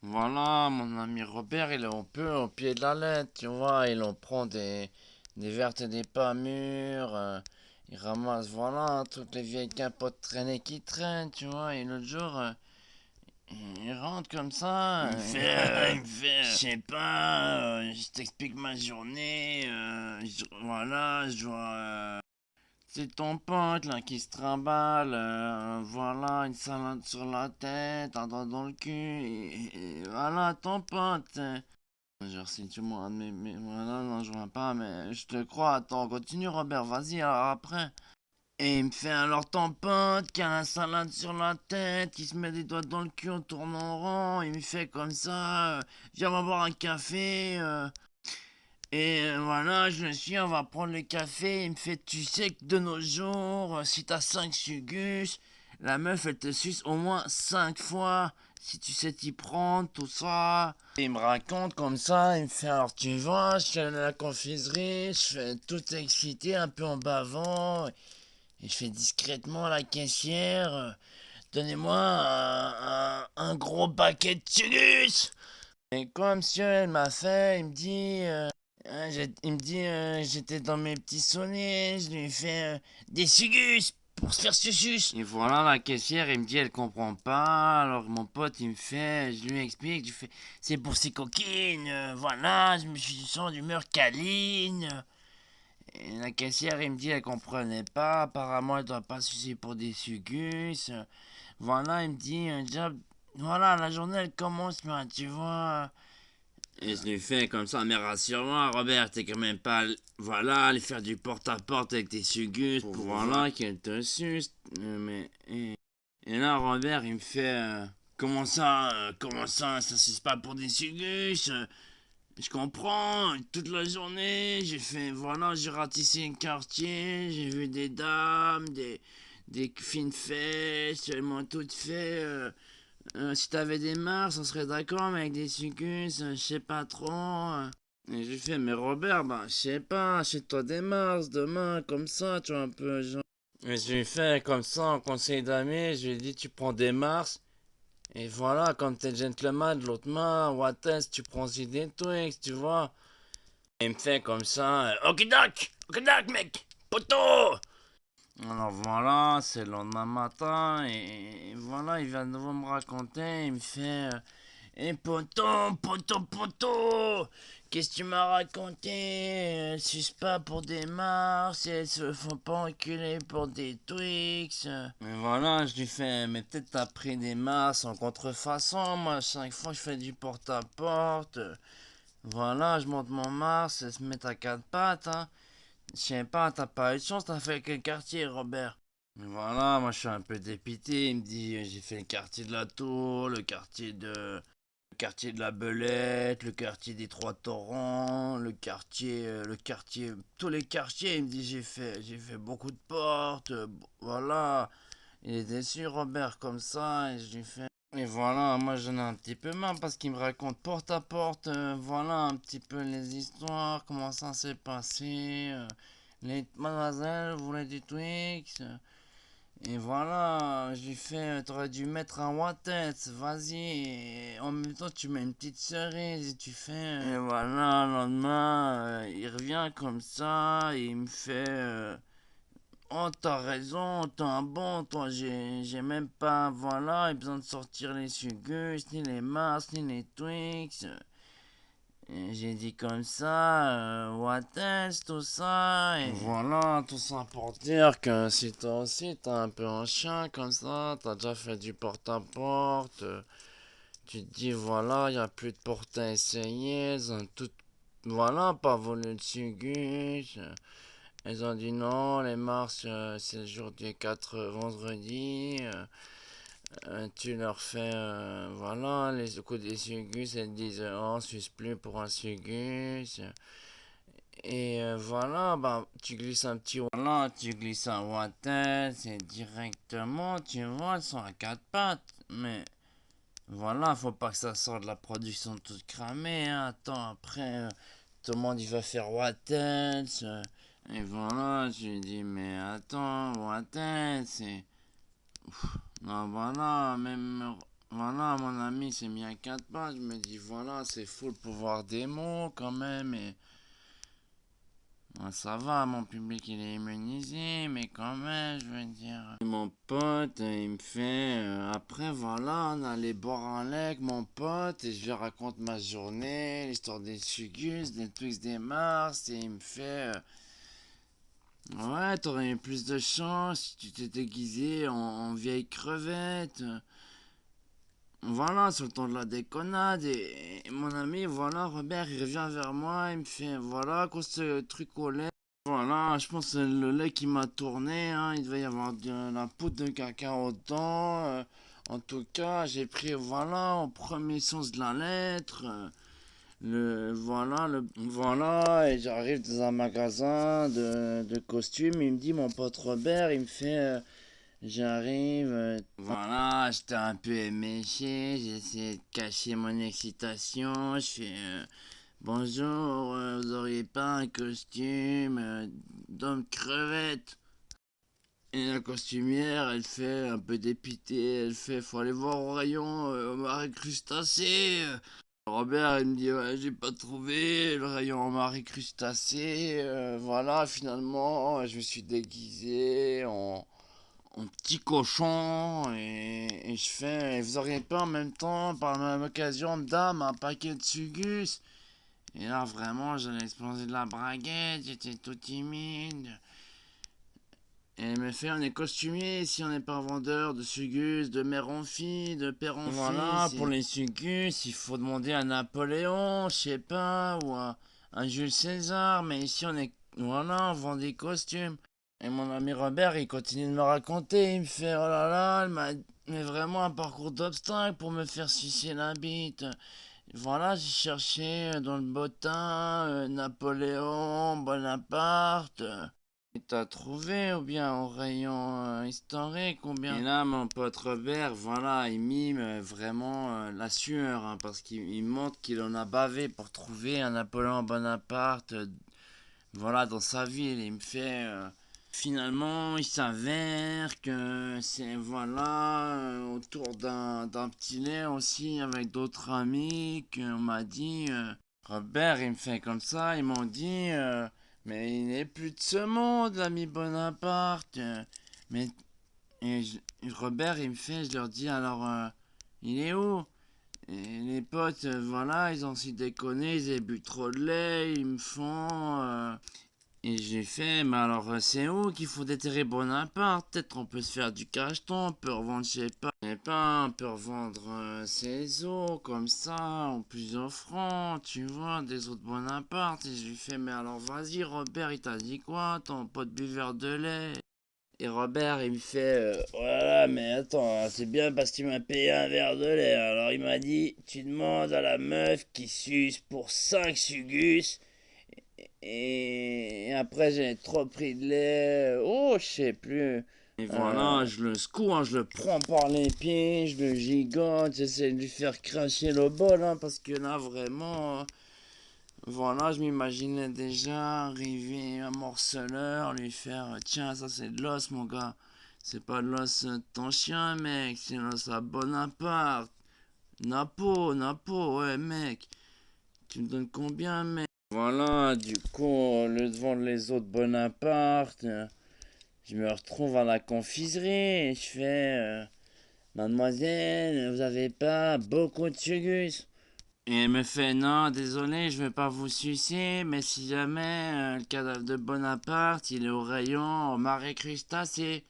Voilà, mon ami Robert, il est un peu au pied de la lettre, tu vois. Il en prend des vertes et des pas mûres. Il ramasse, voilà, toutes les vieilles capotes traînées qui traînent, tu vois. Et l'autre jour, il rentre comme ça. Il me Il fait, me fait, je sais pas, je t'explique ma journée, voilà, je dois. C'est ton pote là qui se trimballe, voilà, une salade sur la tête, un doigt dans le cul, et voilà, ton pote. J'ai reçu tout le monde, mais voilà, non, je vois pas, mais je te crois, attends, continue Robert, vas-y, alors après. Et il me fait alors ton pote qui a la salade sur la tête, qui se met des doigts dans le cul en tournant rond, il me fait comme ça, viens on va boire un café, voilà, je le suis, on va prendre le café. Il me fait, tu sais que de nos jours, si t'as 5 sugus, la meuf elle te suce au moins 5 fois. Si tu sais t'y prendre, tout ça. Et il me raconte comme ça, il me fait, alors tu vois, je suis allé à la confiserie, je fais tout excité, un peu en bavant. Et je fais discrètement à la caissière, donnez-moi un gros paquet de sugus. Et quoi, monsieur, elle m'a fait, il me dit, j'étais dans mes petits sonnets, je lui ai fait des sugus pour se faire susus. Et voilà, la caissière, il me dit, elle comprend pas. Alors mon pote, il me fait, je lui explique, je fais, c'est pour ses coquines, voilà, je me suis sens d'humeur câline. Et la caissière, il me dit, elle comprenait pas, apparemment, elle doit pas sucer pour des sugus. Voilà, il me dit, job, voilà, la journée, elle commence, mais tu vois. Et je lui fais comme ça, mais rassure-moi, Robert, t'es quand même pas, voilà, aller faire du porte-à-porte avec tes sugus pour voilà qu'elle te suce. Et là, Robert, il me fait, comment ça suce pas pour des sugus? Je comprends, toute la journée, j'ai fait, voilà, j'ai ratissé un quartier, j'ai vu des dames, des fines fesses, elles m'ont toutes fait. Si t'avais des Mars, on serait d'accord, mais avec des sucus, je sais pas trop. Et j'ai fait, mais Robert, bah, je sais pas, achète-toi des Mars demain, comme ça, tu vois, un peu, genre. Et je lui ai fait comme ça, en conseil d'amis, je lui ai dit, tu prends des Mars, et voilà, comme t'es gentleman de l'autre main, what else, tu prends aussi des Twix, tu vois. Et il me fait comme ça, ok doc, mec, poteau! Alors voilà, c'est le lendemain matin, et voilà, il vient de nouveau me raconter, il me fait. Et poteau, qu'est-ce que tu m'as raconté? Elles sucent pas pour des mars, elles se font pas enculer pour des Twix. Mais voilà, je lui fais, mais peut-être t'as pris des mars en contrefaçon, moi, 5 fois je fais du porte-à-porte. Voilà, je monte mon mars, elles se mettent à quatre pattes, hein. Je sais pas, t'as pas eu de chance, t'as fait quel quartier, Robert? Mais voilà, moi je suis un peu dépité, il me dit, j'ai fait le quartier de la Tour, le quartier de la Belette, le quartier des Trois Torrents, tous les quartiers. Il me dit j'ai fait beaucoup de portes, voilà. Il est déçu Robert comme ça et je lui fais. Et voilà, moi j'en ai un petit peu marre parce qu'il me raconte porte à porte, voilà un petit peu les histoires, comment ça s'est passé. Les mademoiselles voulaient du Twix. Et voilà, j'ai fait, t'aurais dû mettre un Wattez, vas-y, et en même temps tu mets une petite cerise et tu fais. Et voilà, le lendemain, il revient comme ça, et il me fait. Oh, t'as raison, t'es un bon, toi, j'ai même pas, voilà, besoin de sortir les sugus, ni les Mars, ni les Twix. Et j'ai dit comme ça, Wattez, tout ça, et voilà, tout ça pour dire que si toi aussi t'es un peu un chien comme ça, t'as déjà fait du porte-à-porte, tu te dis voilà, y a plus de porte à essayer, elles ont toutes, voilà, pas voulu de sugus. Elles ont dit non, les Mars, c'est le jour du 4 vendredi. Tu leur fais, voilà, les coups des sugus, elles disent, oh, on suce plus pour un sugus. Et voilà, bah, tu glisses un petit, voilà, tu glisses un water, c'est directement, tu vois, elles sont à quatre pattes. Mais voilà, faut pas que ça sorte de la production toute cramée, hein. Attends, après, tout le monde il va faire water. Et voilà, je lui dis, mais attends, water, c'est. Non, voilà, même. voilà, mon ami s'est mis à 4 pattes. Je me dis, voilà, c'est fou le pouvoir des mots quand même. Et ouais, ça va, mon public il est immunisé, mais quand même, je veux dire. Et mon pote, il me fait. Après, voilà, on allait boire un lait avec mon pote et je lui raconte ma journée, l'histoire des Sugus, des Twix, des Mars. Et il me fait. Ouais, t'aurais eu plus de chance si tu t'étais déguisé en vieille crevette. Voilà, sur le ton de la déconnade. Et mon ami, voilà, Robert, il revient vers moi. Il me fait, voilà, à cause de ce truc au lait. Voilà, je pense que c'est le lait qui m'a tourné. Hein, il devait y avoir de la poudre de cacao dedans. En tout cas, j'ai pris, voilà, au premier sens de la lettre. Voilà, et j'arrive dans un magasin de costumes. Il me dit, mon pote Robert, il me fait. J'arrive, voilà, j'étais un peu éméché, j'ai essayé de cacher mon excitation, je fais bonjour, vous auriez pas un costume d'homme crevette? Et la costumière, elle fait un peu dépitée, elle fait faut aller voir au rayon homard et crustacés. Robert, il me dit ouais, j'ai pas trouvé le rayon homard et crustacés. Voilà, finalement, je me suis déguisé en petit cochon et je fais vous auriez pas en même temps par la même occasion dame un paquet de sugus et là vraiment j'allais exploser de la braguette, j'étais tout timide et elle me fait on est costumier ici, on n'est pas vendeur de sugus de mère en fille, de père en fils. Voilà, pour les sugus il faut demander à Napoléon, je sais pas, ou à Jules César, mais ici on est, voilà, on vend des costumes. Et mon ami Robert, il continue de me raconter. Il me fait oh là là, elle m'a mais vraiment un parcours d'obstacles pour me faire sucer la bite. Voilà, j'ai cherché dans le bottin Napoléon, Bonaparte. Et t'as trouvé ou bien au rayon historique ou bien. Et là, mon pote Robert, voilà, il mime vraiment la sueur hein, parce qu'il montre qu'il en a bavé pour trouver un Napoléon Bonaparte. Voilà, dans sa ville, il me fait. Finalement, il s'avère que c'est voilà autour d'un petit lait aussi avec d'autres amis qu'on m'a dit Robert, il me fait comme ça, ils m'ont dit mais il n'est plus de ce monde, l'ami Bonaparte. Mais Robert, il me fait, je leur dis alors il est où? Et les potes, voilà, ils ont aussi déconné, ils avaient bu trop de lait, ils me font et j'ai fait, mais alors c'est où qu'il faut déterrer Bonaparte? Peut-être on peut se faire du cacheton, on peut revendre, je sais pas, on peut revendre ses os comme ça, en plusieurs francs, tu vois, des os de Bonaparte. Et je lui fais, mais alors vas-y Robert, il t'a dit quoi, ton pote buveur de lait? Et Robert, il me fait, voilà, mais attends, c'est bien parce qu'il m'a payé un verre de lait. Alors il m'a dit, tu demandes à la meuf qui suce pour 5 sugus. Et après, j'ai trop pris de lait. Oh, je sais plus. Et voilà, je le secoue, hein, je le prends par les pieds, je le gigote, j'essaie de lui faire cracher le bol, hein, parce que là, vraiment, voilà, je m'imaginais déjà arriver un morceleur, lui faire, tiens, ça c'est de l'os, mon gars. C'est pas de l'os de ton chien, mec, c'est l'os à Bonaparte. Napo, ouais, mec. Tu me donnes combien, mec? Voilà, du coup, au lieu de vendre les autres Bonaparte, je me retrouve à la confiserie et je fais mademoiselle, vous avez pas beaucoup de sugus? Et elle me fait non, désolé, je vais pas vous sucer, mais si jamais le cadavre de Bonaparte il est au rayon au marais crustacé.